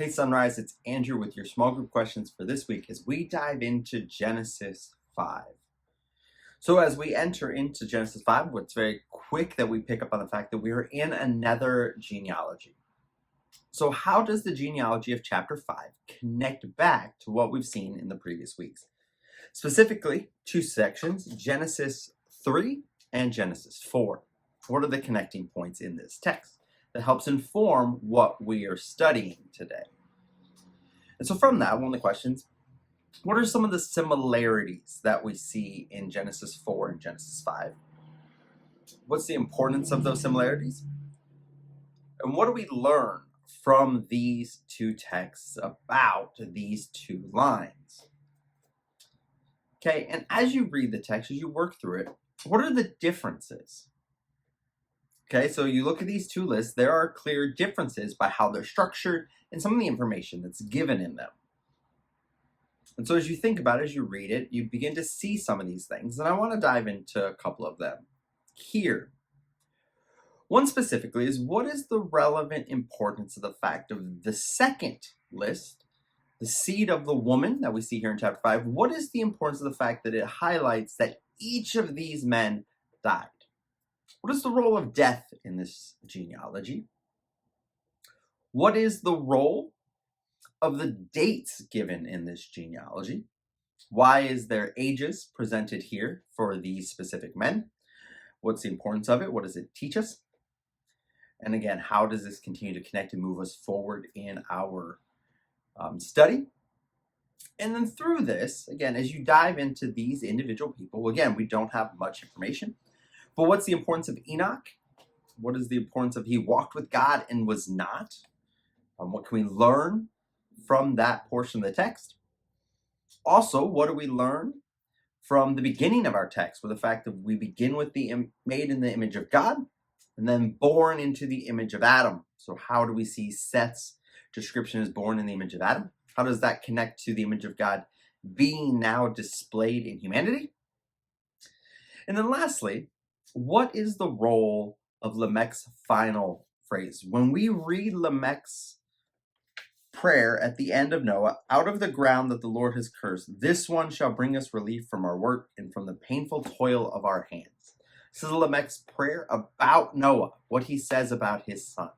Hey Sunrise, it's Andrew with your small group questions for this week as we dive into Genesis 5. So as we enter into Genesis 5, it's very quick that we pick up on the fact that we are in another genealogy. So how does the genealogy of chapter 5 connect back to what we've seen in the previous weeks? Specifically, two sections, Genesis 3 and Genesis 4. What are the connecting points in this text that helps inform what we are studying today? And so from that, one of the questions, what are some of the similarities that we see in Genesis 4 and Genesis 5? What's the importance of those similarities? And what do we learn from these two texts about these two lines? Okay, and as you read the text, as you work through it, what are the differences? Okay, so you look at these two lists, there are clear differences by how they're structured and some of the information that's given in them. And so as you think about it, as you read it, you begin to see some of these things, and I want to dive into a couple of them here. One specifically is, what is the relevant importance of the fact of the second list, the seed of the woman that we see here in chapter 5? What is the importance of the fact that it highlights that each of these men died? What is the role of death in this genealogy? What is the role of the dates given in this genealogy? Why is their ages presented here for these specific men? What's the importance of it? What does it teach us? And again, how does this continue to connect and move us forward in our study? And then through this, again, as you dive into these individual people, again, we don't have much information, but what's the importance of Enoch? What is the importance of he walked with God and was not? What can we learn from that portion of the text? Also, what do we learn from the beginning of our text, with the fact that we begin with the made in the image of God and then born into the image of Adam? So how do we see Seth's description as born in the image of Adam? How does that connect to the image of God being now displayed in humanity? And then lastly, what is the role of Lamech's final phrase? When we read Lamech's prayer at the end of Noah, out of the ground that the Lord has cursed, this one shall bring us relief from our work and from the painful toil of our hands. This is Lamech's prayer about Noah, what he says about his son.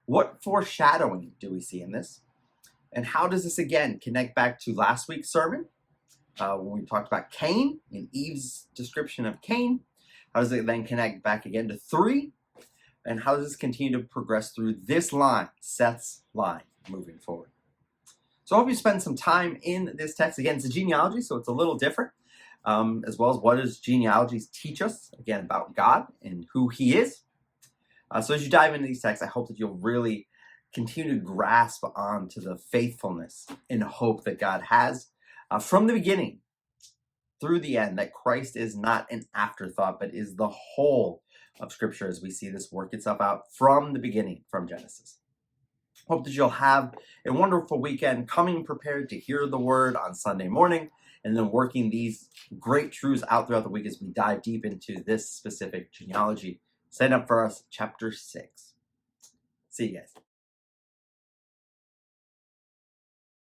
What foreshadowing do we see in this? And how does this again connect back to last week's sermon when we talked about Cain and Eve's description of Cain? How does it then connect back again to 3? And how does this continue to progress through this line, Seth's line, moving forward? So I hope you spend some time in this text. Again, it's a genealogy, so it's a little different, as well as what does genealogies teach us, again, about God and who he is. So as you dive into these texts, I hope that you'll really continue to grasp onto the faithfulness and hope that God has from the beginning through the end, that Christ is not an afterthought, but is the whole of Scripture as we see this work itself out from the beginning, from Genesis. Hope that you'll have a wonderful weekend, coming prepared to hear the word on Sunday morning, and then working these great truths out throughout the week as we dive deep into this specific genealogy. Set up for us, chapter 6. See you guys.